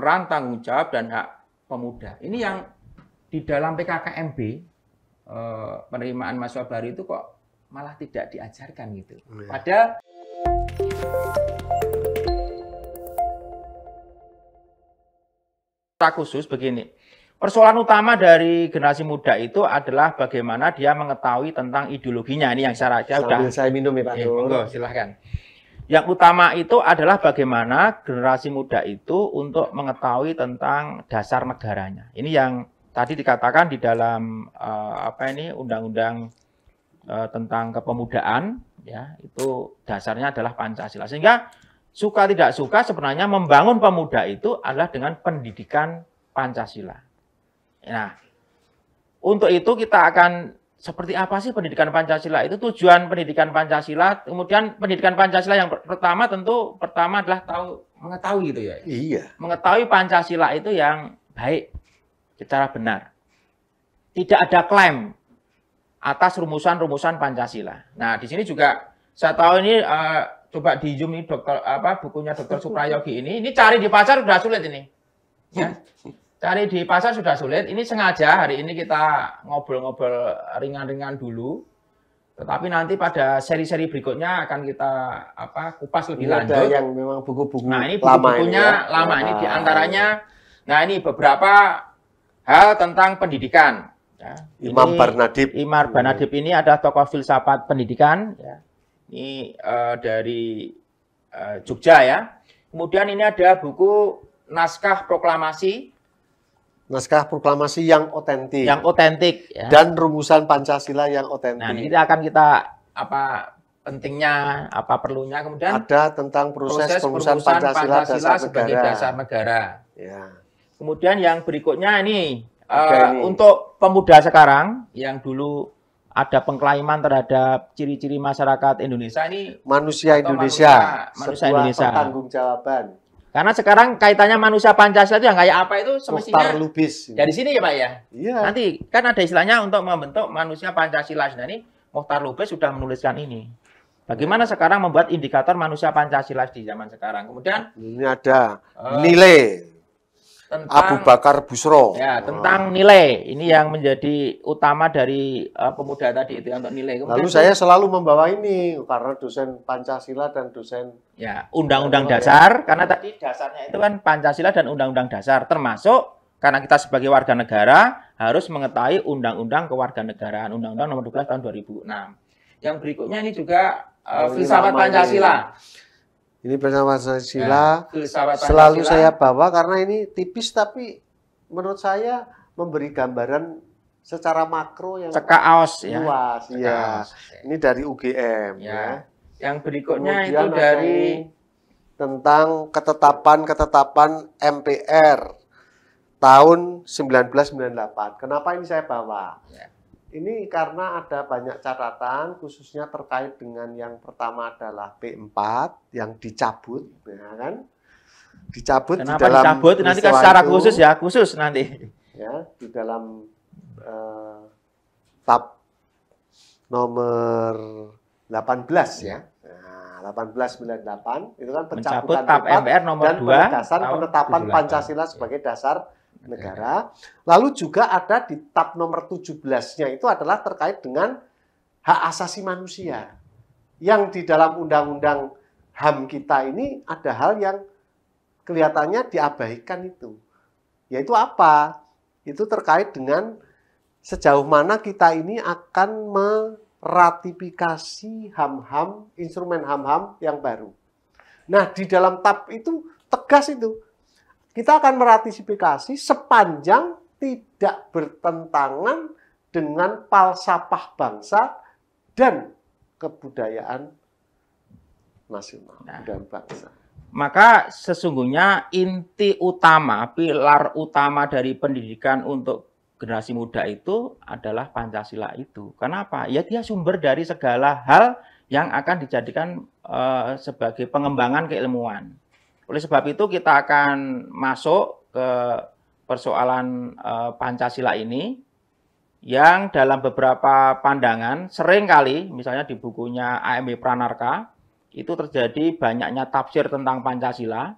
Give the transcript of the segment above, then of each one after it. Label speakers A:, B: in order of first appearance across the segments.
A: peran, tanggung jawab, dan hak pemuda. Ini yang di dalam PKKMB, penerimaan mahasiswa baru itu kok malah tidak diajarkan gitu. Padahal khusus begini, persoalan utama dari generasi muda itu adalah bagaimana dia mengetahui tentang ideologinya. Ini yang saya
B: Sambil saya minum ya Pak Nur.
A: Monggo, silahkan. Yang utama itu adalah bagaimana generasi muda itu untuk mengetahui tentang dasar negaranya. Ini yang tadi dikatakan di dalam undang-undang tentang kepemudaan, ya, itu dasarnya adalah Pancasila. Sehingga suka tidak suka sebenarnya membangun pemuda itu adalah dengan pendidikan Pancasila. Nah, untuk itu kita akan seperti apa sih pendidikan Pancasila itu, tujuan pendidikan Pancasila, kemudian pendidikan Pancasila yang pertama adalah mengetahui gitu ya.
B: Iya.
A: Mengetahui Pancasila itu yang baik, secara benar. Tidak ada klaim atas rumusan-rumusan Pancasila. Nah, di sini juga saya tahu ini coba di zoom ini bukunya Dr. Suprayogi ini cari di pasar sudah sulit ini. Ya. Cari di pasar sudah sulit. Ini sengaja hari ini kita ngobrol-ngobrol ringan-ringan dulu. Tetapi nanti pada seri-seri berikutnya akan kita kupas lebih lanjut.
B: Ada yang memang buku-buku
A: nah, ini buku-bukunya lama ini diantaranya. Nah, ini beberapa hal tentang pendidikan. Ya.
B: Imam Barnadib.
A: Imam Barnadib ini ada tokoh filsafat pendidikan. Ya. Ini dari Jogja ya. Kemudian ini ada buku Naskah Proklamasi.
B: Naskah Proklamasi yang otentik.
A: Yang otentik. Ya.
B: Dan rumusan Pancasila yang otentik.
A: Nah, ini akan kita pentingnya, perlunya. Kemudian
B: ada tentang proses perumusan Pancasila
A: sebagai dasar negara.
B: Ya.
A: Kemudian yang berikutnya ini untuk pemuda sekarang yang dulu ada pengklaiman terhadap ciri-ciri masyarakat Indonesia ini
B: manusia Indonesia,
A: manusia Indonesia.
B: Pertanggungjawaban.
A: Karena sekarang kaitannya manusia Pancasila itu yang kayak apa itu semestinya
B: Mukhtar Lubis.
A: Dari sini ya Pak ya?
B: Iya.
A: Nanti kan ada istilahnya untuk membentuk manusia Pancasila. Nah ini Mukhtar Lubis sudah menuliskan ini. Bagaimana sekarang membuat indikator manusia Pancasila di zaman sekarang. Kemudian
B: ini ada nilai tentang Abu Bakar Busro.
A: Ya, tentang nilai. Ini yang menjadi utama dari pemuda tadi itu untuk nilai.
B: Kemudian lalu saya selalu membawa ini karena dosen Pancasila dan dosen
A: Undang-Undang Dasar, karena tadi dasarnya itu kan Pancasila dan Undang-Undang Dasar, termasuk karena kita sebagai warga negara harus mengetahui Undang-Undang Kewarganegaraan, Undang-Undang Nomor 12 Tahun 2006. Yang berikutnya ini juga filsafat Pancasila.
B: Ini bersama Pancasila selalu saya bawa karena ini tipis tapi menurut saya memberi gambaran secara makro yang
A: cekaos
B: luas. Ya. Ini dari UGM ya.
A: Yang berikutnya
B: kemudian
A: itu dari
B: tentang ketetapan MPR tahun 1998. Kenapa ini saya bawa? Ya. Ini karena ada banyak catatan, khususnya terkait dengan yang pertama adalah P4 yang dicabut, ya kan? Dicabut.
A: Kenapa
B: di dalam
A: dicabut? Nanti kan secara khusus ya, khusus nanti.
B: Ya, di dalam TAP nomor 18 ya. Nah, 1898 itu kan pencabutan
A: TAP MPR nomor 2
B: penegasan penetapan Pancasila sebagai dasar negara. Lalu juga ada di TAP nomor 17-nya itu adalah terkait dengan hak asasi manusia. Yang di dalam undang-undang HAM kita ini ada hal yang kelihatannya diabaikan itu. Yaitu apa? Itu terkait dengan sejauh mana kita ini akan meratifikasi HAM-HAM, instrumen HAM-HAM yang baru. Nah, di dalam TAP itu tegas itu. Kita akan meratifikasi sepanjang tidak bertentangan dengan falsafah bangsa dan kebudayaan nasional dan bangsa.
A: Maka sesungguhnya inti utama, pilar utama dari pendidikan untuk generasi muda itu adalah Pancasila itu. Kenapa? Ya dia sumber dari segala hal yang akan dijadikan sebagai pengembangan keilmuan. Oleh sebab itu kita akan masuk ke persoalan Pancasila ini yang dalam beberapa pandangan seringkali, misalnya di bukunya A.M.B. Pranarka, itu terjadi banyaknya tafsir tentang Pancasila.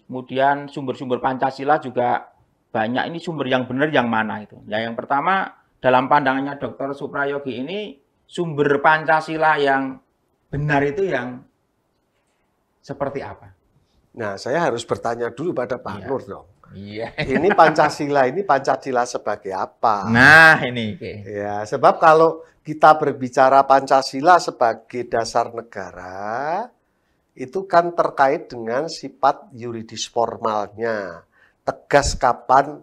A: kemudian sumber-sumber Pancasila juga banyak. Ini sumber yang benar yang mana itu? Ya, yang pertama dalam pandangannya Dr. Suprayogi ini sumber Pancasila yang benar itu yang seperti apa?
B: Nah, saya harus bertanya dulu pada Pak
A: Iya.
B: Nur dong.
A: Iya.
B: Ini Pancasila sebagai apa?
A: Nah, ini.
B: Ya, sebab kalau kita berbicara Pancasila sebagai dasar negara, itu kan terkait dengan sifat yuridis formalnya. Tegas kapan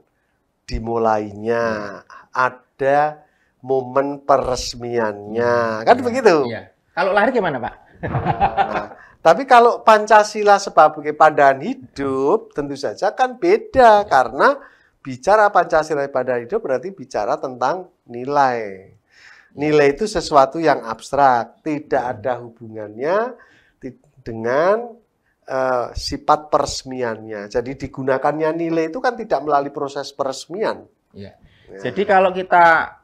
B: dimulainya, ada momen peresmiannya, kan begitu?
A: Iya. Kalau lahir gimana, Pak?
B: Nah, tapi kalau Pancasila sebagai pandangan hidup, tentu saja kan beda, karena bicara Pancasila pandangan hidup berarti bicara tentang nilai. Nilai itu sesuatu yang abstrak, tidak ada hubungannya dengan sifat peresmiannya. Jadi digunakannya nilai itu kan tidak melalui proses peresmian.
A: Ya. Jadi kalau kita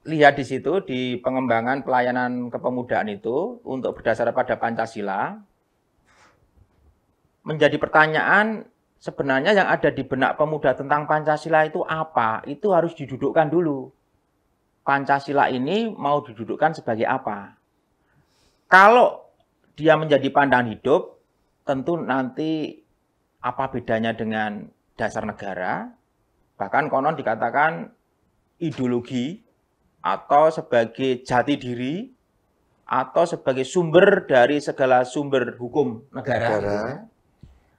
A: lihat di situ di pengembangan pelayanan kepemudaan itu untuk berdasar pada Pancasila, menjadi pertanyaan sebenarnya yang ada di benak pemuda tentang Pancasila itu apa? Itu harus didudukkan dulu. Pancasila ini mau didudukkan sebagai apa? Kalau dia menjadi pandangan hidup, tentu nanti apa bedanya dengan dasar negara? Bahkan konon dikatakan ideologi atau sebagai jati diri atau sebagai sumber dari segala sumber hukum negara.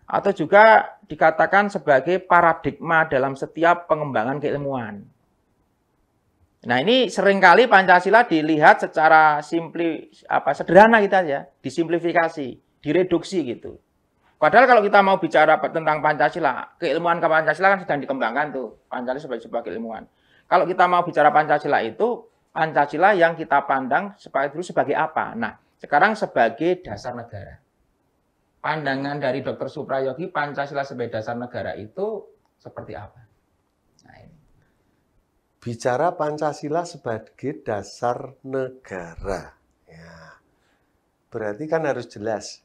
A: Atau juga dikatakan sebagai paradigma dalam setiap pengembangan keilmuan. Nah, ini seringkali Pancasila dilihat secara sederhana gitu aja, disimplifikasi, direduksi gitu. Padahal kalau kita mau bicara tentang Pancasila, keilmuan ke Pancasila kan sedang dikembangkan tuh, Pancasila sebagai sebuah keilmuan. Kalau kita mau bicara Pancasila itu, Pancasila yang kita pandang sebagai apa? Nah, sekarang sebagai dasar negara. Pandangan dari Dr. Suprayogi, Pancasila sebagai dasar negara itu seperti apa? Nah, ini.
B: Bicara Pancasila sebagai dasar negara. Ya. Berarti kan harus jelas.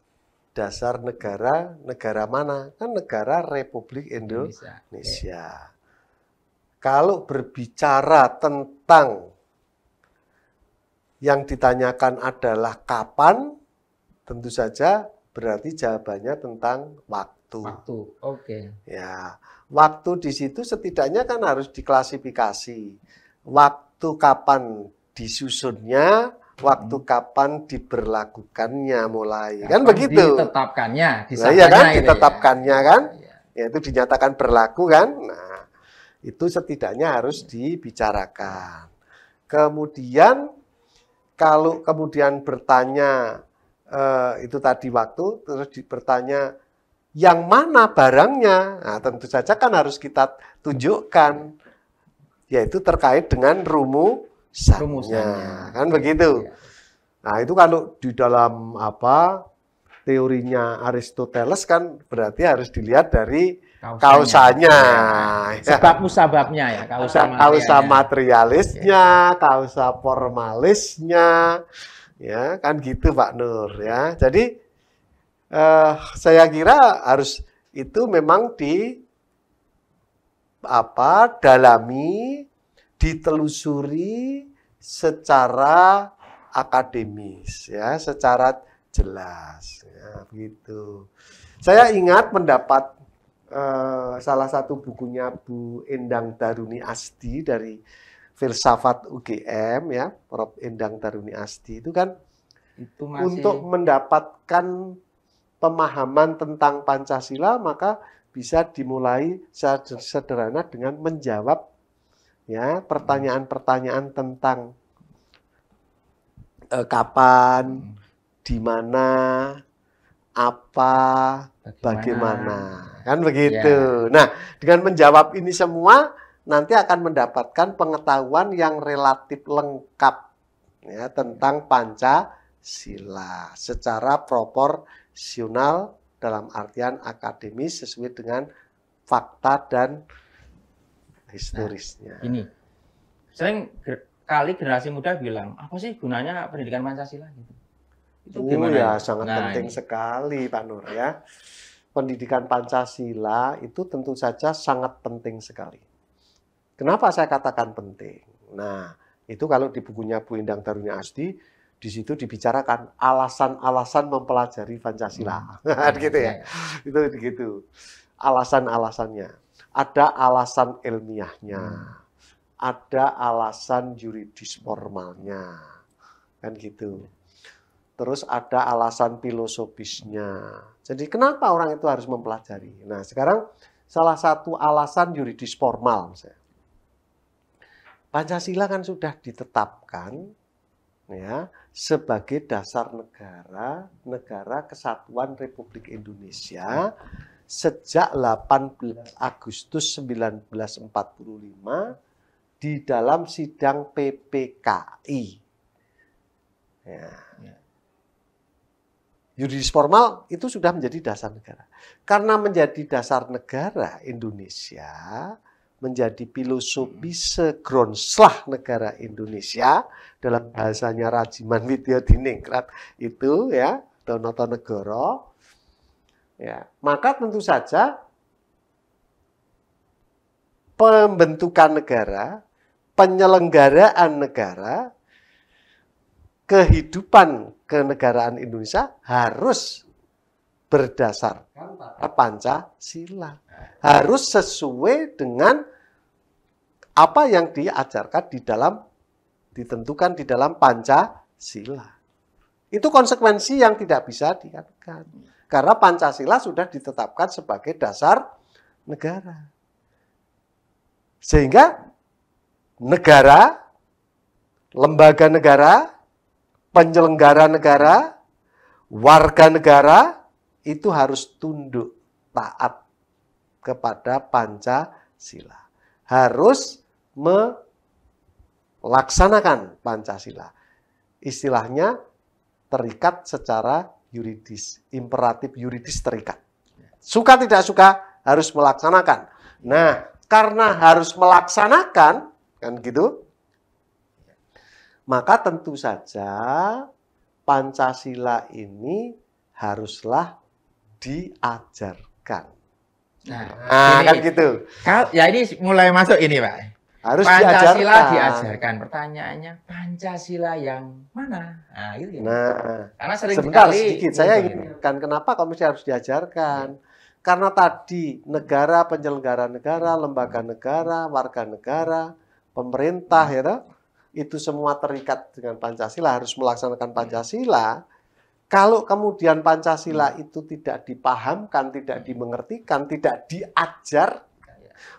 B: Dasar negara, negara mana? Kan negara Republik Indonesia. Kalau berbicara tentang yang ditanyakan adalah kapan, tentu saja berarti jawabannya tentang waktu.
A: Waktu, oke.
B: Ya, waktu di situ setidaknya kan harus diklasifikasi. Waktu kapan disusunnya, waktu kapan diberlakukannya mulai. Kan begitu.
A: Ditetapkannya,
B: iya kan, ditetapkannya kan. Ya, itu dinyatakan berlaku kan. Nah, itu setidaknya harus dibicarakan. Kemudian kalau kemudian bertanya itu tadi waktu, terus bertanya yang mana barangnya, nah, tentu saja kan harus kita tunjukkan, yaitu terkait dengan rumusannya, kan begitu. Nah, itu kalau di dalam teorinya Aristoteles kan berarti harus dilihat dari kausanya.
A: Sebab musababnya ya,
B: kausa materialisnya, kausa formalisnya, ya kan gitu Pak Nur ya. Jadi saya kira harus itu memang dalami, ditelusuri secara akademis ya, secara jelas ya, begitu. Saya ingat mendapat salah satu bukunya Bu Endang Daruni Asti dari Filsafat UGM ya, Prof. Endang Daruni Asti itu kan itu untuk mendapatkan pemahaman tentang Pancasila maka bisa dimulai sederhana dengan menjawab ya pertanyaan-pertanyaan tentang kapan, di mana, apa, bagaimana. Kan begitu. Ya. Nah, dengan menjawab ini semua nanti akan mendapatkan pengetahuan yang relatif lengkap ya tentang Pancasila secara proporsional dalam artian akademis sesuai dengan fakta dan historisnya.
A: Nah, ini sering kali generasi muda bilang, apa sih gunanya pendidikan Pancasila gitu?
B: Itu gimana? Ya, sangat penting sekali Pak Nur ya. pendidikan Pancasila itu tentu saja sangat penting sekali. Kenapa saya katakan penting? Nah, itu kalau di bukunya Bu Endang Daruni Asdi, di situ dibicarakan alasan-alasan mempelajari Pancasila. Gitu ya. Itu gitu. Alasan-alasannya. Ada alasan ilmiahnya. Ada alasan yuridis formalnya. Kan gitu. Terus ada alasan filosofisnya. Jadi kenapa orang itu harus mempelajari? Nah, sekarang salah satu alasan yuridis formal. Pancasila kan sudah ditetapkan ya sebagai dasar negara, Negara Kesatuan Republik Indonesia sejak 18 Agustus 1945 di dalam sidang PPKI. Ya. Yuridis formal itu sudah menjadi dasar negara. Karena menjadi dasar negara Indonesia, menjadi filosofi segronslah negara Indonesia, dalam bahasanya Rajiman Widyadiningrat itu ya, Donotonegoro. Ya, maka tentu saja pembentukan negara, penyelenggaraan negara, kehidupan kenegaraan Indonesia harus berdasarkan pada Pancasila. Harus sesuai dengan apa yang diajarkan ditentukan di dalam Pancasila. Itu konsekuensi yang tidak bisa dikatakan. Karena Pancasila sudah ditetapkan sebagai dasar negara. Sehingga negara, lembaga negara, penyelenggara negara, warga negara itu harus tunduk taat kepada Pancasila. Harus melaksanakan Pancasila. Istilahnya terikat secara yuridis, imperatif yuridis terikat. Suka tidak suka harus melaksanakan. Nah, karena harus melaksanakan, kan gitu, maka tentu saja Pancasila ini haruslah diajarkan. Nah, kan gitu.
A: Ya ini mulai masuk ini, Pak.
B: Harus
A: Pancasila diajarkan. Pertanyaannya, Pancasila yang mana? Nah, gitu.
B: Karena
A: sering
B: sebentar
A: sekali
B: sedikit saya ingin kan kenapa kok mesti harus diajarkan? Karena tadi negara, penyelenggara negara, lembaga negara, warga negara, pemerintah ya, itu semua terikat dengan Pancasila, harus melaksanakan Pancasila. Kalau kemudian Pancasila itu tidak dipahamkan, tidak dimengertikan, tidak diajar,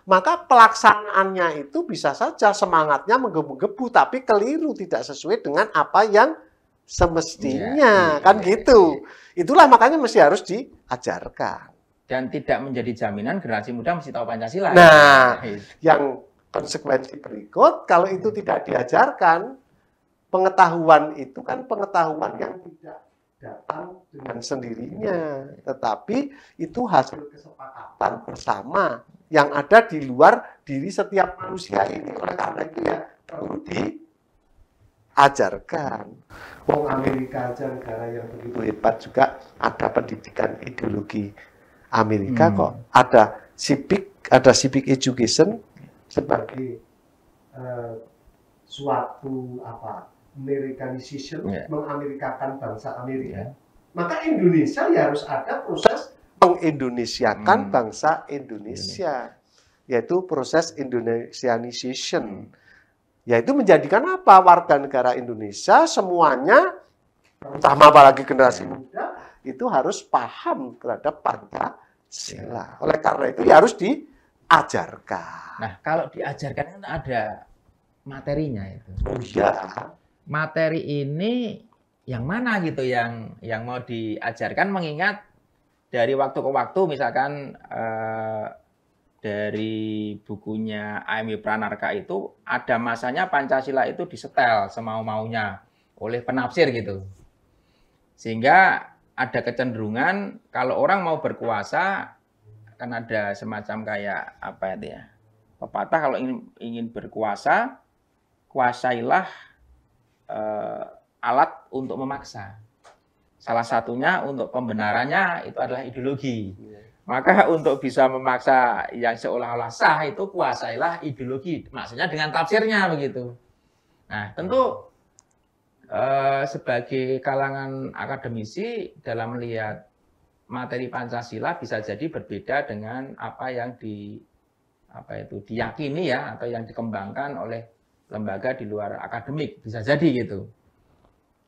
B: maka pelaksanaannya itu bisa saja semangatnya menggebu-gebu, tapi keliru, tidak sesuai dengan apa yang semestinya, kan gitu. Itulah makanya mesti harus diajarkan.
A: Dan tidak menjadi jaminan generasi muda mesti tahu Pancasila.
B: Nah, yang konsekuensi berikut, kalau itu tidak diajarkan, pengetahuan itu kan pengetahuan yang tidak datang dengan sendirinya, tetapi itu hasil kesepakatan bersama yang ada di luar diri setiap manusia ini. Oleh karena itu ya perlu diajarkan. Wong Amerika aja negara yang begitu hebat juga ada pendidikan ideologi Amerika kok. Ada civic education sebagai suatu Americanization, mengamerikakan bangsa Amerika. Maka Indonesia ya harus ada proses mengindonesiakan bangsa Indonesia, yaitu proses Indonesianization. Yaitu menjadikan apa? Warga negara Indonesia semuanya, terutama apalagi generasi muda, itu harus paham terhadap Pancasila. Oleh karena itu ya harus diajarkan.
A: Nah, kalau diajarkan kan ada materinya itu.
B: Oh iya.
A: Materi ini yang mana gitu yang mau diajarkan, mengingat dari waktu ke waktu misalkan dari bukunya A.M.Y. Pranarka itu ada masanya Pancasila itu disetel semau-maunya oleh penafsir gitu. Sehingga ada kecenderungan kalau orang mau berkuasa kan ada semacam kayak apa itu ya, pepatah kalau ingin berkuasa, kuasailah alat untuk memaksa. Salah satunya untuk pembenarannya itu adalah ideologi. Maka untuk bisa memaksa yang seolah-olah sah itu kuasailah ideologi, maksudnya dengan tafsirnya begitu. Nah, tentu sebagai kalangan akademisi dalam melihat materi Pancasila bisa jadi berbeda dengan apa yang diyakini ya atau yang dikembangkan oleh lembaga di luar akademik, bisa jadi gitu.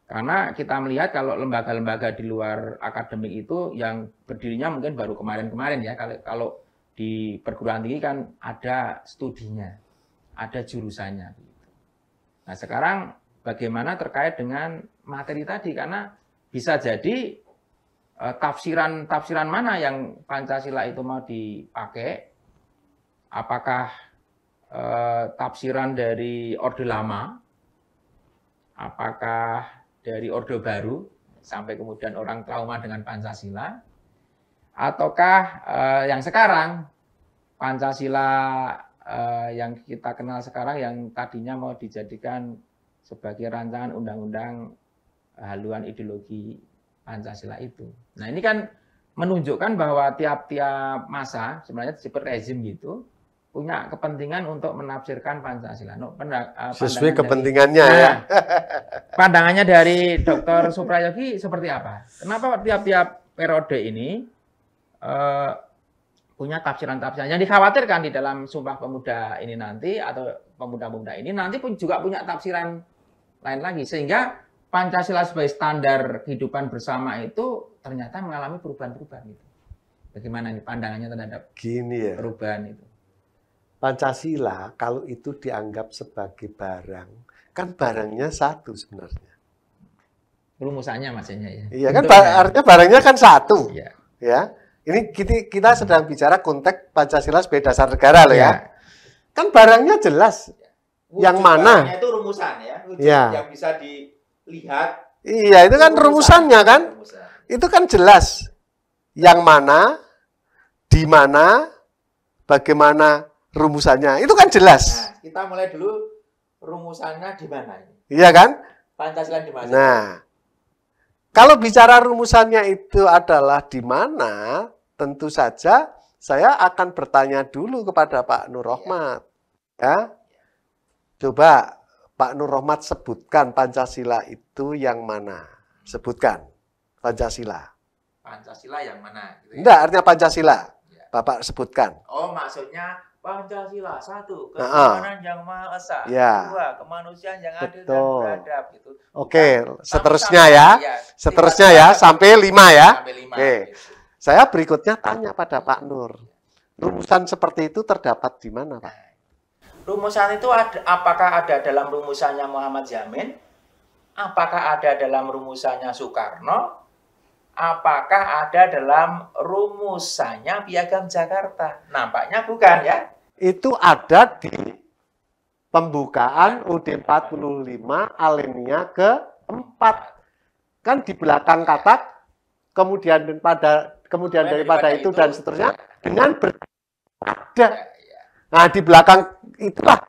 A: Karena kita melihat kalau lembaga-lembaga di luar akademik itu yang berdirinya mungkin baru kemarin-kemarin ya. Kalau di perguruan tinggi kan ada studinya, ada jurusannya. Nah sekarang bagaimana terkait dengan materi tadi? Karena bisa jadi tafsiran mana yang Pancasila itu mau dipakai. Apakah tafsiran dari Orde Lama? Apakah dari Orde Baru sampai kemudian orang trauma dengan Pancasila, ataukah yang sekarang Pancasila yang kita kenal sekarang yang tadinya mau dijadikan sebagai rancangan undang-undang haluan ideologi Pancasila itu. Nah ini kan menunjukkan bahwa tiap-tiap masa sebenarnya seperti rezim gitu punya kepentingan untuk menafsirkan Pancasila.
B: Sesuai kepentingannya ya.
A: Pandangannya dari Dr. Suprayogi seperti apa? Kenapa tiap-tiap periode ini punya tafsiran-tafsiran yang dikhawatirkan di dalam Sumpah Pemuda ini nanti atau pemuda-pemuda ini nanti pun juga punya tafsiran lain lagi sehingga Pancasila sebagai standar kehidupan bersama itu ternyata mengalami perubahan-perubahan gitu. Bagaimana ini pandangannya terhadap perubahan itu?
B: Pancasila kalau itu dianggap sebagai barang, kan barangnya satu sebenarnya.
A: Rumusannya maksudnya ya.
B: Iya kan artinya barangnya kan satu. Iya. Ya. Ini kita sedang bicara konteks Pancasila sebagai dasar negara loh ya. Kan barangnya jelas.
A: Wujud
B: yang mana?
A: Itu rumusan ya. Wujud yang bisa dilihat.
B: Iya, itu kan rumusannya kan. Rumusan. Itu kan jelas. Yang mana, di mana, bagaimana rumusannya. Itu kan jelas.
A: Nah, kita mulai dulu rumusannya di mana ini?
B: Iya kan?
A: Pancasila di mana?
B: Nah, kalau bicara rumusannya itu adalah di mana, tentu saja saya akan bertanya dulu kepada Pak Nur Rohmat. Ya. Coba Pak Nur Rohmat sebutkan Pancasila itu yang mana? Sebutkan Pancasila.
A: Pancasila yang mana?
B: Gitu ya? Enggak, artinya Pancasila. Ya. Bapak sebutkan.
A: Oh, maksudnya Pancasila satu, ketuhanan yang Maha Esa, dua, kemanusiaan yang adil dan beradab gitu.
B: Oke, seterusnya ya. Seterusnya ya sampai 5 ya.
A: Sampai 5.
B: Oke. Gitu. Saya berikutnya tanya pada Pak Nur. Rumusan seperti itu terdapat di mana, Pak?
A: Rumusan itu apakah ada dalam rumusannya Muhammad Yamin? Apakah ada dalam rumusannya Soekarno? Apakah ada dalam rumusannya Piagam Jakarta? Nampaknya bukan ya.
B: Itu ada di pembukaan UUD 45 alinea ke-4. Kan di belakang kata kemudian daripada itu dan seterusnya dengan berada. Nah, di belakang itulah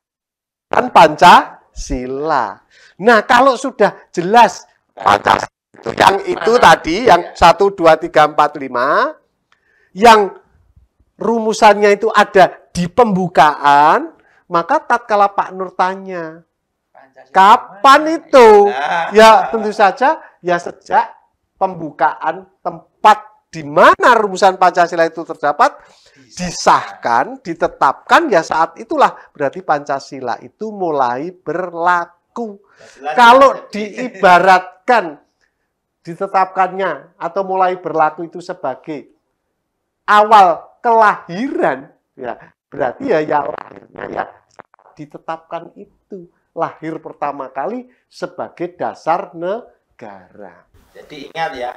B: kan Pancasila. Nah, kalau sudah jelas Pancasila yang itu tadi, yang 1, 2, 3, 4, 5, yang rumusannya itu ada di pembukaan, maka tatkala Pak Nur tanya, kapan itu? Ya tentu saja, ya sejak pembukaan tempat di mana rumusan Pancasila itu terdapat, disahkan, ditetapkan, ya saat itulah berarti Pancasila itu mulai berlaku. Kalau diibaratkan, ditetapkannya atau mulai berlaku itu sebagai awal kelahiran, ya berarti ya lahirnya ya ditetapkan itu lahir pertama kali sebagai dasar negara.
A: Jadi ingat ya,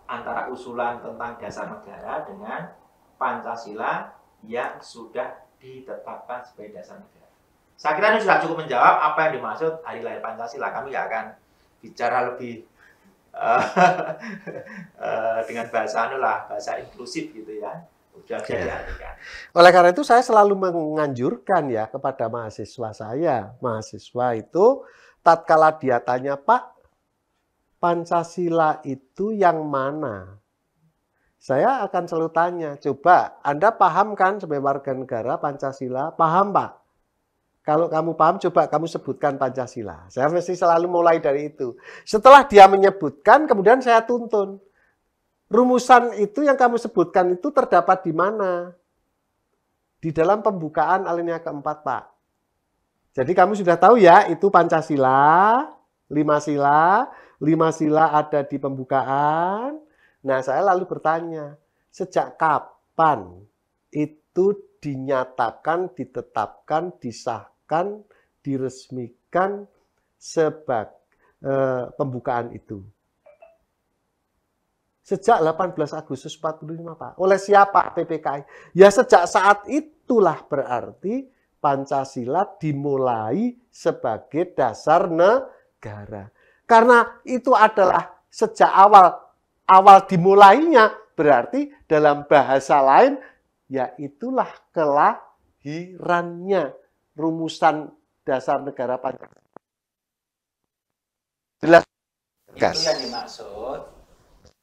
A: antara usulan tentang dasar negara dengan Pancasila yang sudah ditetapkan sebagai dasar negara. Saya kira ini sudah cukup menjawab apa yang dimaksud hari lahir Pancasila. Kami nggak akan bicara lebih dengan bahasa bahasa inklusif gitu ya. Sudah bisa diartikan.
B: Oleh karena itu saya selalu menganjurkan ya kepada mahasiswa saya. Mahasiswa itu tatkala dia tanya, Pak, Pancasila itu yang mana? Saya akan selalu tanya, coba Anda paham kan sebagai warga negara Pancasila? Paham Pak? Kalau kamu paham, coba kamu sebutkan Pancasila. Saya mesti selalu mulai dari itu. Setelah dia menyebutkan, kemudian saya tuntun. Rumusan itu yang kamu sebutkan itu terdapat di mana? Di dalam pembukaan alinea keempat, Pak. Jadi kamu sudah tahu ya, itu Pancasila, 5 sila. 5 sila ada di pembukaan. Nah, saya lalu bertanya, sejak kapan itu dinyatakan, ditetapkan, disahkan, diresmikan sebagai pembukaan itu? Sejak 18 Agustus 45, Pak. Oleh siapa PPKI? Ya sejak saat itulah berarti Pancasila dimulai sebagai dasar negara. Karena itu adalah sejak awal dimulainya, berarti dalam bahasa lain, ya itulah kelahirannya rumusan dasar negara Pancasila. Jelas?
A: Itu yang dimaksud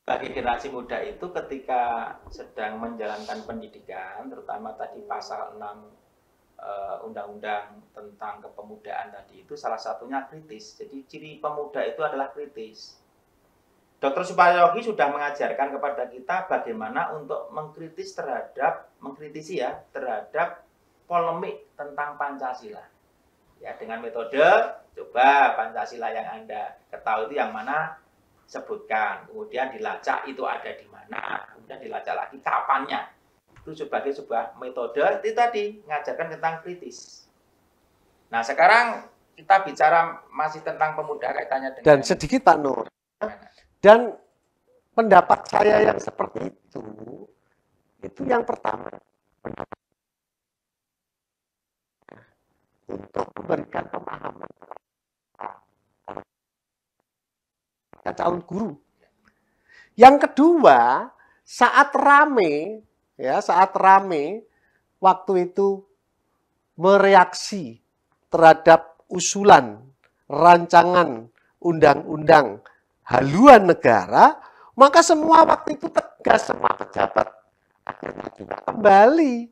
A: bagi generasi muda itu ketika sedang menjalankan pendidikan, terutama tadi pasal 6 undang-undang tentang kepemudaan tadi itu salah satunya kritis. Jadi ciri pemuda itu adalah kritis. Dr. Suprayogi sudah mengajarkan kepada kita bagaimana untuk mengkritisi terhadap polemik tentang Pancasila. Ya, dengan metode coba Pancasila yang Anda ketahui itu yang mana, sebutkan, kemudian dilacak itu ada di mana, kemudian dilacak lagi kapannya. Itu sebagai sebuah metode itu tadi mengajarkan tentang kritis. Nah, sekarang kita bicara masih tentang pemuda kaitannya dengan
B: dan sedikit Pak Nur. Dan pendapat saya yang seperti itu yang pertama, untuk memberikan pemahaman kepada calon guru. Yang kedua, saat rame waktu itu mereaksi terhadap usulan rancangan undang-undang haluan negara, maka semua waktu itu tegas, semua pejabat akhirnya juga kembali.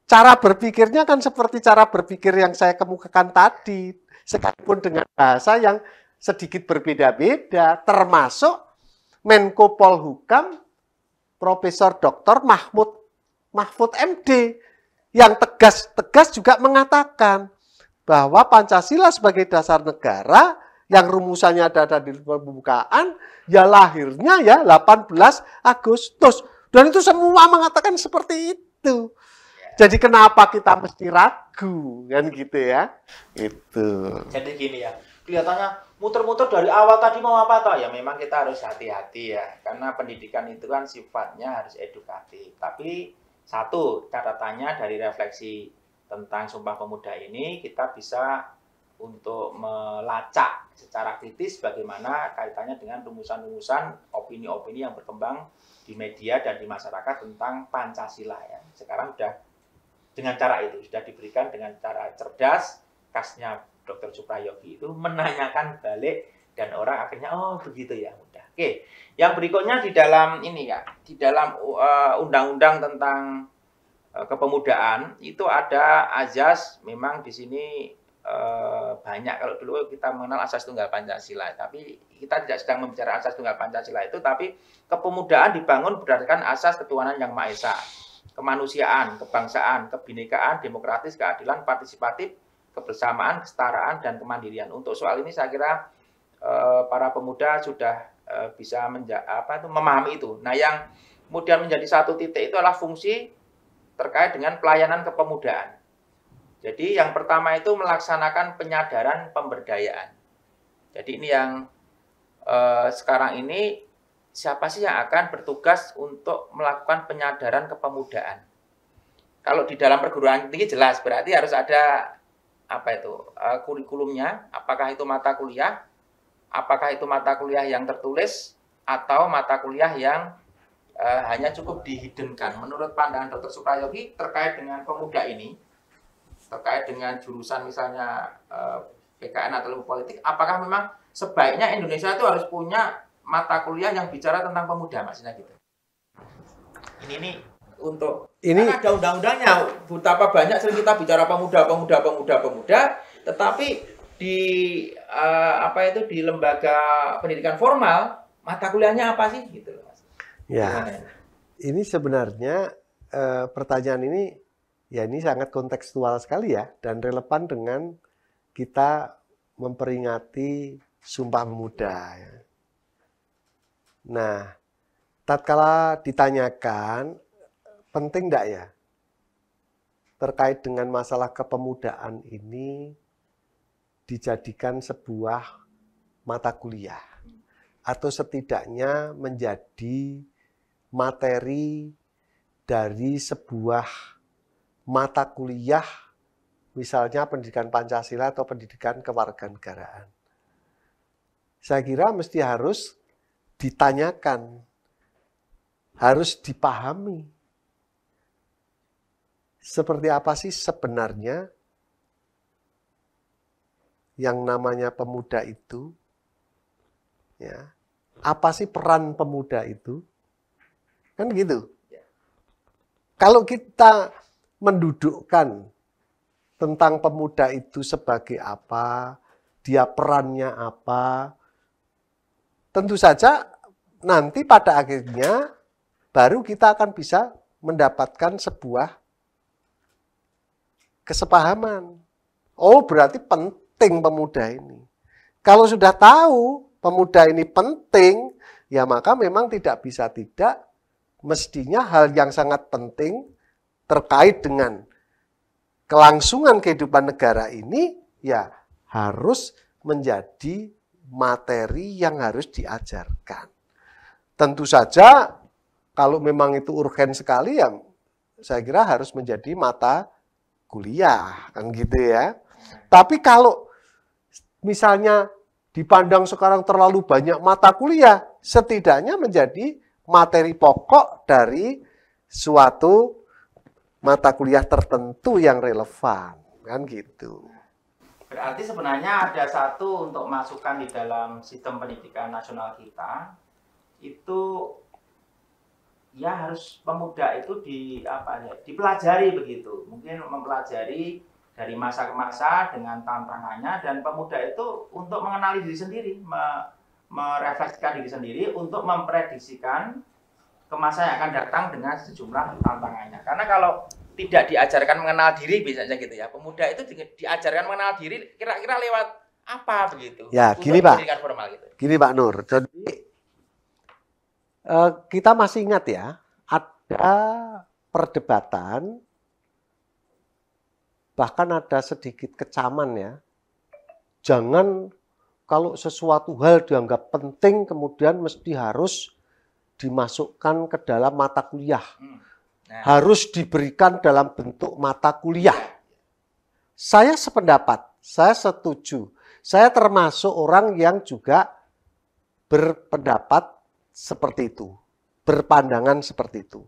B: Cara berpikirnya kan seperti cara berpikir yang saya kemukakan tadi, sekalipun dengan bahasa yang sedikit berbeda-beda, termasuk Menko Polhukam Profesor Dr. Mahfud MD yang tegas juga mengatakan bahwa Pancasila sebagai dasar negara yang rumusannya ada di pembukaan, ya lahirnya ya 18 Agustus. Dan itu semua mengatakan seperti itu. Jadi kenapa kita mesti ragu, kan gitu ya? Itu.
A: Jadi gini ya, kelihatannya muter-muter dari awal tadi mau apa toh? Ya memang kita harus hati-hati ya, karena pendidikan itu kan sifatnya harus edukatif. Tapi satu catatannya dari refleksi tentang Sumpah Pemuda ini, kita bisa untuk melacak secara kritis bagaimana kaitannya dengan rumusan-rumusan opini-opini yang berkembang di media dan di masyarakat tentang Pancasila ya. Sekarang sudah dengan cara itu sudah diberikan dengan cara cerdas, khasnya Dr. Suprayogi itu menanyakan balik dan orang akhirnya oh begitu ya mudah. Oke, yang berikutnya di dalam ini ya, di dalam undang-undang tentang kepemudaan itu ada azas, memang di sini banyak. Kalau dulu kita mengenal asas tunggal Pancasila, tapi kita tidak sedang membicarakan asas tunggal Pancasila itu, tapi kepemudaan dibangun berdasarkan asas ketuhanan yang Maha Esa, kemanusiaan, kebangsaan, kebinekaan, demokratis, keadilan, partisipatif, kebersamaan, kesetaraan, dan kemandirian. Untuk soal ini saya kira para pemuda sudah bisa memahami itu. Nah, yang kemudian menjadi satu titik itu adalah fungsi terkait dengan pelayanan kepemudaan. Jadi yang pertama itu melaksanakan penyadaran pemberdayaan. Jadi ini yang sekarang ini siapa sih yang akan bertugas untuk melakukan penyadaran kepemudaan? Kalau di dalam perguruan tinggi jelas berarti harus ada apa itu kurikulumnya, apakah itu mata kuliah, apakah itu mata kuliah yang tertulis atau mata kuliah yang hanya cukup dihiddenkan. Menurut pandangan Dr. Suprayogi terkait dengan pemuda ini, terkait dengan jurusan misalnya PKN atau ilmu politik, apakah memang sebaiknya Indonesia itu harus punya mata kuliah yang bicara tentang pemuda, maksudnya gitu? Ini untuk
C: ini
A: karena ada undang-undangnya, betapa banyak sering kita bicara pemuda, tetapi di di lembaga pendidikan formal mata kuliahnya apa sih gitu loh Mas.
C: ya, ini sebenarnya pertanyaan ini ya ini sangat kontekstual sekali ya dan relevan dengan kita memperingati Sumpah Pemuda ya. Nah, tatkala ditanyakan penting enggak ya terkait dengan masalah kepemudaan ini dijadikan sebuah mata kuliah atau setidaknya menjadi materi dari sebuah mata kuliah misalnya pendidikan Pancasila atau pendidikan kewarganegaraan. Saya kira mesti harus ditanyakan, harus dipahami. Seperti apa sih sebenarnya yang namanya pemuda itu? Ya. Apa sih peran pemuda itu? Kan gitu. Kalau kita mendudukkan tentang pemuda itu sebagai apa, dia perannya apa, tentu saja nanti pada akhirnya baru kita akan bisa mendapatkan sebuah kesepahaman. Oh, berarti penting pemuda ini. Kalau sudah tahu pemuda ini penting, ya maka memang tidak bisa tidak, mestinya hal yang sangat penting terkait dengan kelangsungan kehidupan negara ini, ya harus menjadi materi yang harus diajarkan. Tentu saja kalau memang itu urgen sekali, ya saya kira harus menjadi mata kuliah, kan gitu ya. Tapi kalau misalnya dipandang sekarang terlalu banyak mata kuliah, setidaknya menjadi materi pokok dari suatu mata kuliah tertentu yang relevan, kan gitu.
A: Berarti sebenarnya ada satu untuk masukan di dalam sistem pendidikan nasional kita, itu ya harus pemuda itu dipelajari begitu. Mungkin mempelajari dari masa ke masa dengan tantangannya, dan pemuda itu untuk mengenali diri sendiri, merefleksikan diri sendiri untuk memprediksikan ke masa yang akan datang dengan sejumlah tantangannya. Karena kalau tidak diajarkan mengenal diri biasanya gitu ya, pemuda itu diajarkan mengenal diri kira-kira lewat apa begitu?
C: Ya, gini Pak.
A: Pendidikan formal gitu.
C: Gini Pak Nur. Jadi kita masih ingat ya, ada perdebatan, bahkan ada sedikit kecaman ya. Jangan kalau sesuatu hal dianggap penting kemudian mesti harus dimasukkan ke dalam mata kuliah. Harus diberikan dalam bentuk mata kuliah. Saya sependapat, saya setuju. Saya termasuk orang yang juga berpendapat seperti itu, berpandangan seperti itu.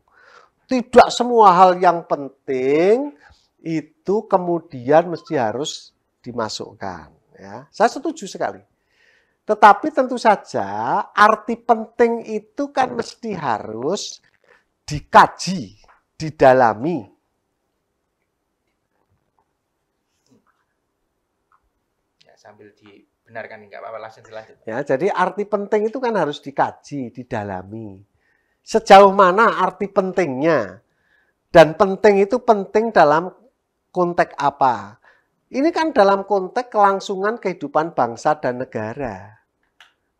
C: Tidak semua hal yang penting itu kemudian mesti harus dimasukkan. Ya, saya setuju sekali. Tetapi tentu saja arti penting itu kan mesti harus dikaji, didalami.
A: Ya, sambil dibenarkan nggak apa-apa, langsung dilanjut.
C: Ya, jadi arti penting itu kan harus dikaji, didalami. Sejauh mana arti pentingnya? Dan penting itu penting dalam konteks apa? Ini kan dalam konteks kelangsungan kehidupan bangsa dan negara.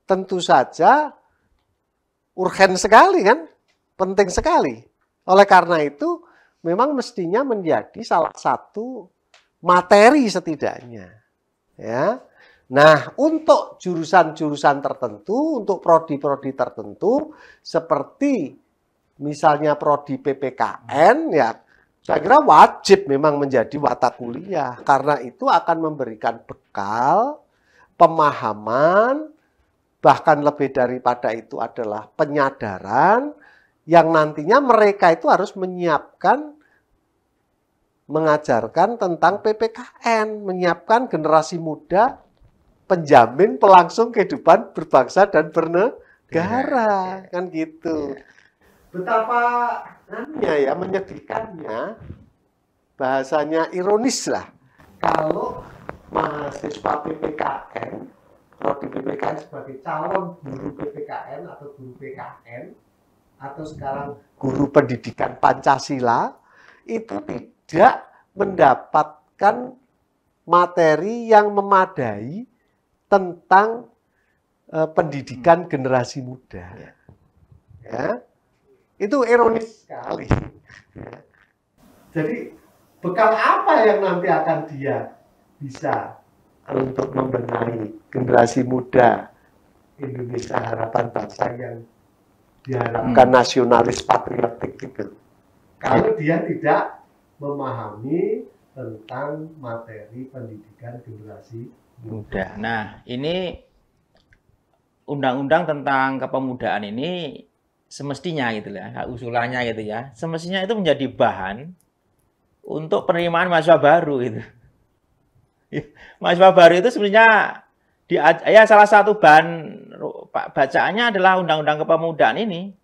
C: Tentu saja urgen sekali kan? Penting sekali. Oleh karena itu memang mestinya menjadi salah satu materi setidaknya. Ya. Nah, untuk jurusan-jurusan tertentu, untuk prodi-prodi tertentu, seperti misalnya prodi PPKN, ya saya kira wajib memang menjadi mata kuliah. Karena itu akan memberikan bekal, pemahaman, bahkan lebih daripada itu adalah penyadaran, yang nantinya mereka itu harus menyiapkan, mengajarkan tentang PPKN, menyiapkan generasi muda, penjamin pelangsung kehidupan berbangsa dan bernegara, kan gitu.
B: betapa ya menyedihkannya, bahasanya ironis lah, kalau mahasiswa PPKN, prodi PPKN sebagai calon guru PPKN atau guru PKN, atau sekarang guru pendidikan Pancasila, itu tidak mendapatkan materi yang memadai tentang pendidikan generasi muda. Ya. Itu ironis sekali. Ya. Jadi bekal apa yang nanti akan dia bisa untuk membenahi generasi muda Indonesia harapan bangsa yang diharapkan nasionalis patriotik itu, kalau dia tidak memahami tentang materi pendidikan generasi muda.
A: Nah, ini undang-undang tentang kepemudaan ini semestinya gitu ya, usulannya gitu ya, semestinya itu menjadi bahan untuk penerimaan mahasiswa baru itu. Mahasiswa baru itu sebenarnya ya salah satu bahan bacaannya adalah undang-undang kepemudaan ini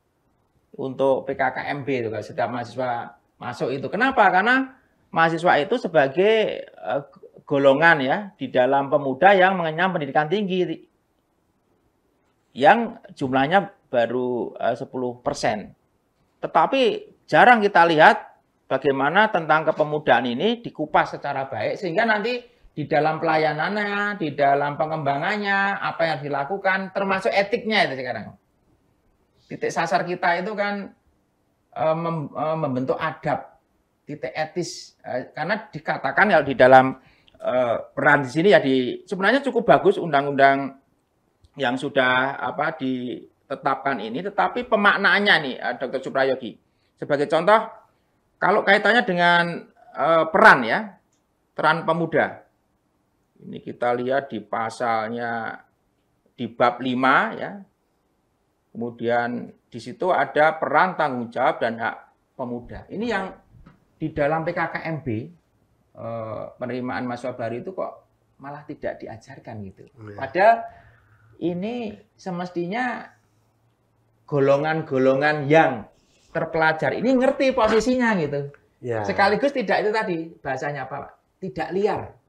A: untuk PKKMB itu kalau setiap mahasiswa masuk itu. Kenapa? Karena mahasiswa itu sebagai golongan ya di dalam pemuda yang mengenyam pendidikan tinggi yang jumlahnya baru 10%. Tetapi jarang kita lihat bagaimana tentang kepemudaan ini dikupas secara baik sehingga nanti di dalam pelayanannya, di dalam pengembangannya, apa yang dilakukan, termasuk etiknya itu sekarang. Titik sasar kita itu kan membentuk adab, titik etis. Karena dikatakan ya di dalam peran di sini ya sebenarnya cukup bagus undang-undang yang sudah ditetapkan ini, tetapi pemaknaannya nih, Dr. Suprayogi. Sebagai contoh, kalau kaitannya dengan peran pemuda. Ini kita lihat di pasalnya di bab 5 ya. Kemudian di situ ada peran, tanggung jawab dan hak pemuda. Ini yang di dalam PKKMB penerimaan mahasiswa baru itu kok malah tidak diajarkan gitu. Padahal ini semestinya golongan-golongan yang terpelajar ini ngerti posisinya gitu. Ya. Sekaligus tidak itu tadi bahasanya apa? Tidak liar.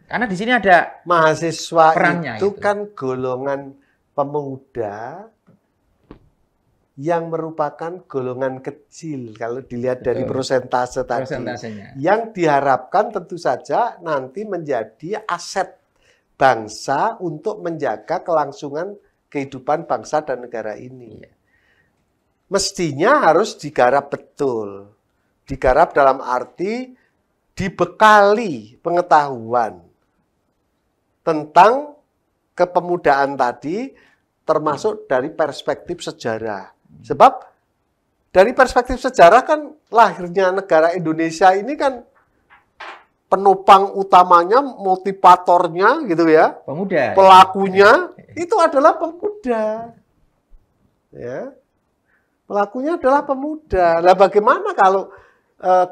A: Karena di sini ada
B: mahasiswa itu kan golongan pemuda yang merupakan golongan kecil kalau dilihat dari persentase tadi. Yang diharapkan tentu saja nanti menjadi aset bangsa untuk menjaga kelangsungan kehidupan bangsa dan negara ini. Mestinya harus digarap betul. Digarap dalam arti dibekali pengetahuan tentang kepemudaan tadi, termasuk dari perspektif sejarah. Sebab dari perspektif sejarah kan lahirnya negara Indonesia ini kan penopang utamanya, motivatornya gitu ya,
A: pemuda.
B: Pelakunya itu adalah pemuda. Ya. Pelakunya adalah pemuda. Lah bagaimana kalau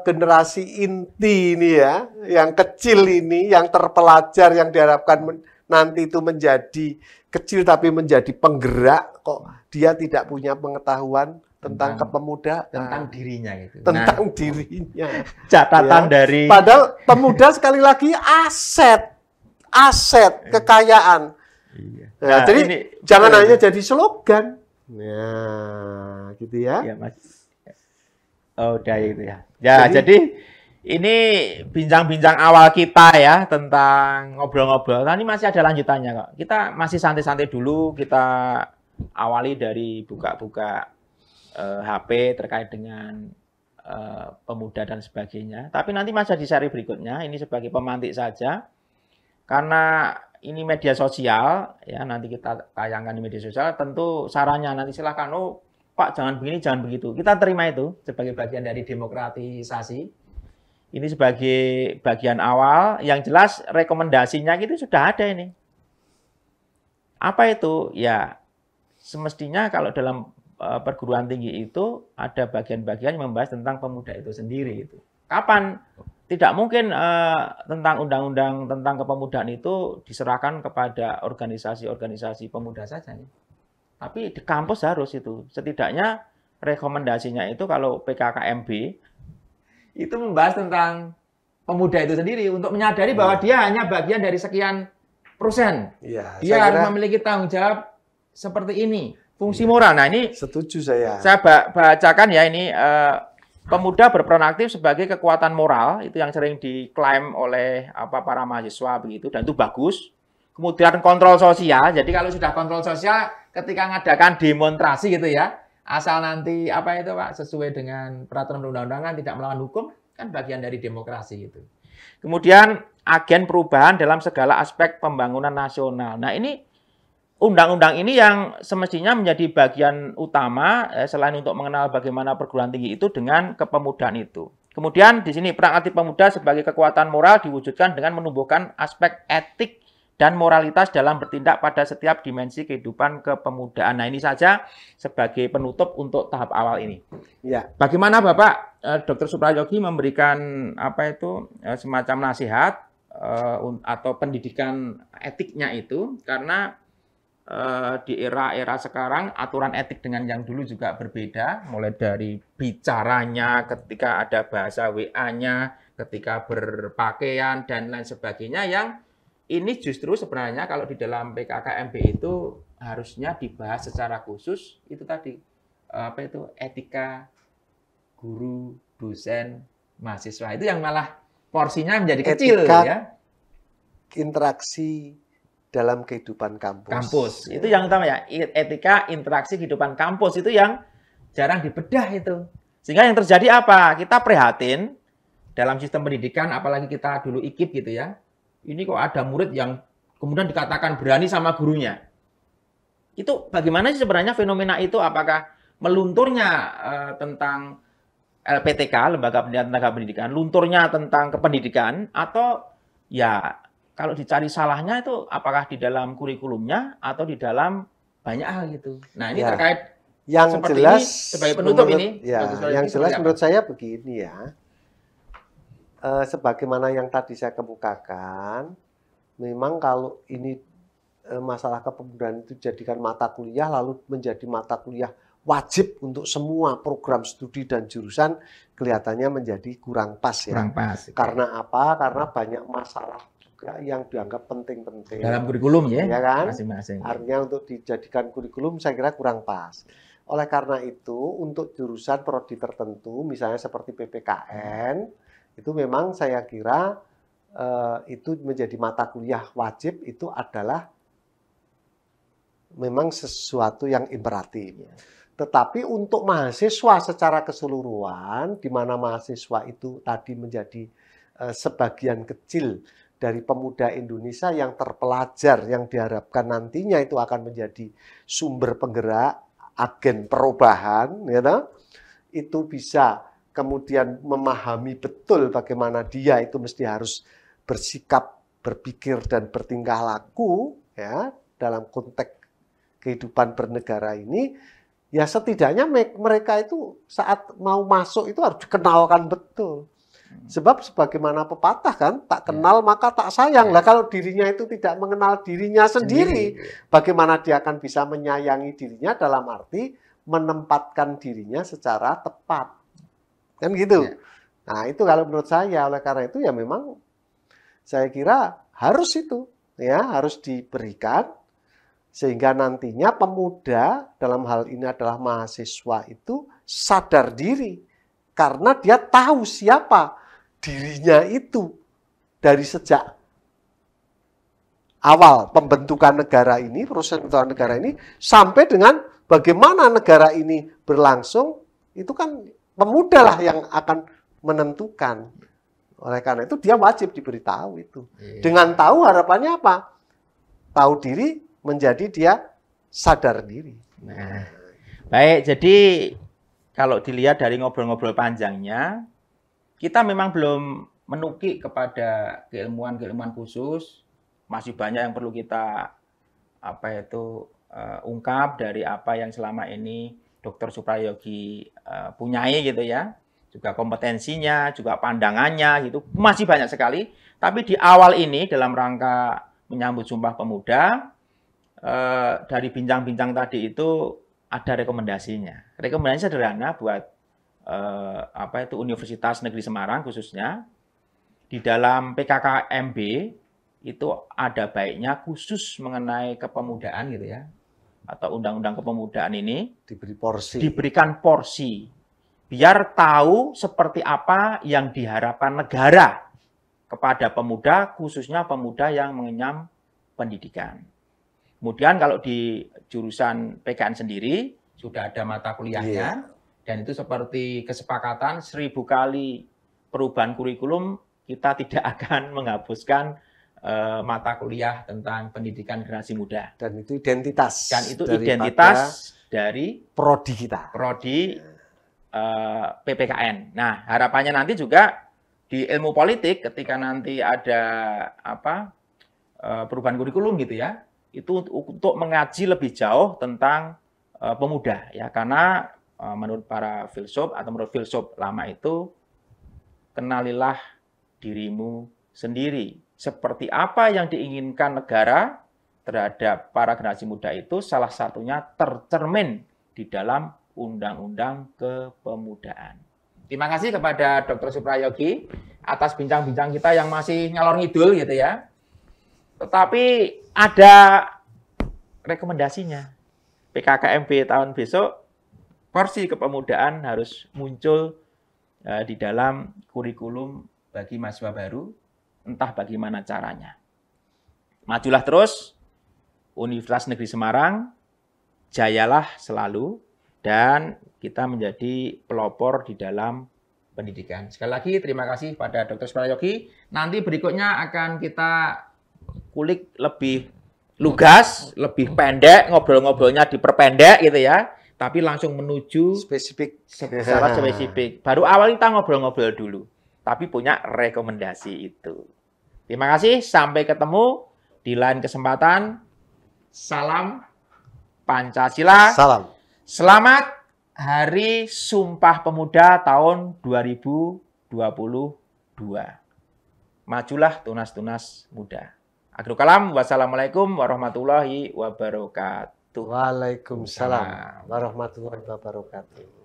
B: generasi inti ini ya, yang kecil ini, yang terpelajar, yang diharapkan nanti itu menjadi kecil tapi menjadi penggerak, kok dia tidak punya pengetahuan tentang kepemudaan,
A: tentang dirinya itu.
B: Tentang dirinya.
A: Catatan ya. Dari
B: padahal pemuda sekali lagi aset kekayaan. Iya. Nah, jadi ini, jangan hanya jadi slogan. Nah, gitu ya.
A: Iya, Mas. Oh, udah itu ya. Ya, jadi ini bincang-bincang awal kita ya tentang ngobrol-ngobrol. Nah, ini masih ada lanjutannya kok. Kita masih santai-santai dulu, kita awali dari buka-buka HP terkait dengan pemuda dan sebagainya. Tapi nanti masih di seri berikutnya, ini sebagai pemantik saja. Karena ini media sosial, ya nanti kita tayangkan di media sosial, tentu sarannya nanti silahkan, oh Pak jangan begini, jangan begitu. Kita terima itu sebagai bagian dari demokratisasi. Ini sebagai bagian awal, yang jelas rekomendasinya itu sudah ada ini. Apa itu? Ya semestinya kalau dalam perguruan tinggi itu ada bagian-bagian yang membahas tentang pemuda itu sendiri. Itu. Kapan? Tidak mungkin tentang undang-undang tentang kepemudaan itu diserahkan kepada organisasi-organisasi pemuda saja. Tapi di kampus harus itu. Setidaknya rekomendasinya itu kalau PKKMB itu membahas tentang pemuda itu sendiri untuk menyadari bahwa dia hanya bagian dari sekian persen.
C: Ya,
A: Dia harus memiliki tanggung jawab seperti ini, fungsi moral. Nah, ini
C: setuju saya.
A: Saya bacakan ya ini pemuda berperan aktif sebagai kekuatan moral itu yang sering diklaim oleh para mahasiswa begitu dan itu bagus. Kemudian kontrol sosial. Jadi kalau sudah kontrol sosial ketika mengadakan demonstrasi gitu ya, asal nanti itu Pak sesuai dengan peraturan perundang-undangan tidak melawan hukum kan bagian dari demokrasi itu. Kemudian agen perubahan dalam segala aspek pembangunan nasional. Nah, ini undang-undang ini yang semestinya menjadi bagian utama selain untuk mengenal bagaimana perguruan tinggi itu dengan kepemudaan itu. Kemudian di sini peran aktif pemuda sebagai kekuatan moral diwujudkan dengan menumbuhkan aspek etik dan moralitas dalam bertindak pada setiap dimensi kehidupan kepemudaan. Nah, ini saja sebagai penutup untuk tahap awal ini.
C: Ya.
A: Bagaimana Bapak Dr. Suprayogi memberikan semacam nasihat atau pendidikan etiknya itu karena di era sekarang aturan etik dengan yang dulu juga berbeda, mulai dari bicaranya, ketika ada bahasa WA-nya, ketika berpakaian dan lain sebagainya yang ini justru sebenarnya kalau di dalam PKKMB itu harusnya dibahas secara khusus itu tadi etika guru, dosen, mahasiswa itu yang malah porsinya menjadi kecil ya.
C: Interaksi dalam kehidupan kampus.
A: Kampus itu yang utama ya, etika interaksi kehidupan kampus itu yang jarang dibedah itu. Sehingga yang terjadi apa? Kita prihatin dalam sistem pendidikan, apalagi kita dulu IKIP gitu ya. Ini kok ada murid yang kemudian dikatakan berani sama gurunya. Itu bagaimana sih sebenarnya fenomena itu? Apakah melunturnya tentang LPTK, Lembaga Pendidikan Tenaga Pendidikan, lunturnya tentang kependidikan, atau ya kalau dicari salahnya itu apakah di dalam kurikulumnya atau di dalam banyak hal gitu. Nah ini terkait
C: yang
A: seperti
C: jelas
A: ini, sebagai penutup ini.
C: Ya, yang jelas menurut saya begini ya. Sebagaimana yang tadi saya kemukakan, memang kalau ini masalah kepemudaan itu jadikan mata kuliah lalu menjadi mata kuliah wajib untuk semua program studi dan jurusan kelihatannya menjadi kurang pas ya.
A: Kurang pas.
C: Karena apa? Karena banyak masalah juga yang dianggap penting-penting.
A: Dalam kurikulum ya,
C: kan?
A: Masing-masing.
C: Artinya untuk dijadikan kurikulum saya kira kurang pas. Oleh karena itu untuk jurusan prodi tertentu misalnya seperti PPKN itu memang saya kira itu menjadi mata kuliah wajib itu adalah memang sesuatu yang imperatif. Tetapi untuk mahasiswa secara keseluruhan, di mana mahasiswa itu tadi menjadi sebagian kecil dari pemuda Indonesia yang terpelajar, yang diharapkan nantinya itu akan menjadi sumber penggerak, agen perubahan, ya, itu bisa kemudian memahami betul bagaimana dia itu mesti harus bersikap, berpikir, dan bertingkah laku ya dalam konteks kehidupan bernegara ini, ya setidaknya mereka itu saat mau masuk itu harus dikenalkan betul. Sebab sebagaimana pepatah kan, tak kenal maka tak sayang. Lah kalau dirinya itu tidak mengenal dirinya sendiri, bagaimana dia akan bisa menyayangi dirinya dalam arti menempatkan dirinya secara tepat. Kan gitu. Nah itu kalau menurut saya, oleh karena itu ya memang saya kira harus itu ya harus diberikan sehingga nantinya pemuda dalam hal ini adalah mahasiswa itu sadar diri karena dia tahu siapa dirinya itu dari sejak awal pembentukan negara ini, proses pembentukan negara ini sampai dengan bagaimana negara ini berlangsung itu kan pemuda lah yang akan menentukan. Oleh karena itu dia wajib diberitahu itu. Dengan tahu harapannya apa? Tahu diri menjadi dia sadar diri.
A: Nah, baik, jadi kalau dilihat dari ngobrol-ngobrol panjangnya, kita memang belum menukik kepada keilmuan-keilmuan khusus. Masih banyak yang perlu kita ungkap dari apa yang selama ini Dr. Suprayogi punyai gitu ya, juga kompetensinya, juga pandangannya gitu, masih banyak sekali. Tapi di awal ini dalam rangka menyambut Sumpah Pemuda, dari bincang-bincang tadi itu ada rekomendasinya. Rekomendasinya sederhana buat Universitas Negeri Semarang khususnya. Di dalam PKKMB itu ada baiknya khusus mengenai kepemudaan gitu ya, atau undang-undang kepemudaan ini diberikan porsi biar tahu seperti apa yang diharapkan negara kepada pemuda, khususnya pemuda yang mengenyam pendidikan. Kemudian kalau di jurusan PKN sendiri sudah ada mata kuliahnya, dan itu seperti kesepakatan 1000 kali perubahan kurikulum, kita tidak akan menghapuskan mata kuliah tentang pendidikan generasi muda.
C: Dan itu identitas.
A: Dan itu identitas dari
C: prodi kita.
A: Prodi PPKN. Nah, harapannya nanti juga di ilmu politik ketika nanti ada perubahan kurikulum gitu ya, itu untuk mengaji lebih jauh tentang pemuda ya, karena menurut para filsuf atau menurut filsuf lama itu, kenalilah dirimu sendiri. Seperti apa yang diinginkan negara terhadap para generasi muda itu salah satunya tercermin di dalam Undang-Undang Kepemudaan. Terima kasih kepada Dr. Suprayogi atas bincang-bincang kita yang masih ngalor ngidul gitu ya. Tetapi ada rekomendasinya. PKKMB tahun besok, porsi kepemudaan harus muncul di dalam kurikulum bagi mahasiswa baru, entah bagaimana caranya. Majulah terus, Universitas Negeri Semarang, jayalah selalu, dan kita menjadi pelopor di dalam pendidikan. Sekali lagi terima kasih pada Dr. Suprayogi. Nanti berikutnya akan kita kulik lebih lugas, lebih pendek, ngobrol-ngobrolnya diperpendek gitu ya. Tapi langsung menuju secara spesifik. Baru awal kita ngobrol-ngobrol dulu. Tapi punya rekomendasi itu. Terima kasih, sampai ketemu di lain kesempatan. Salam Pancasila.
C: Salam.
A: Selamat Hari Sumpah Pemuda tahun 2022. Majulah tunas-tunas muda. Akhirul kalam, wassalamualaikum warahmatullahi wabarakatuh.
C: Waalaikumsalam warahmatullahi wabarakatuh.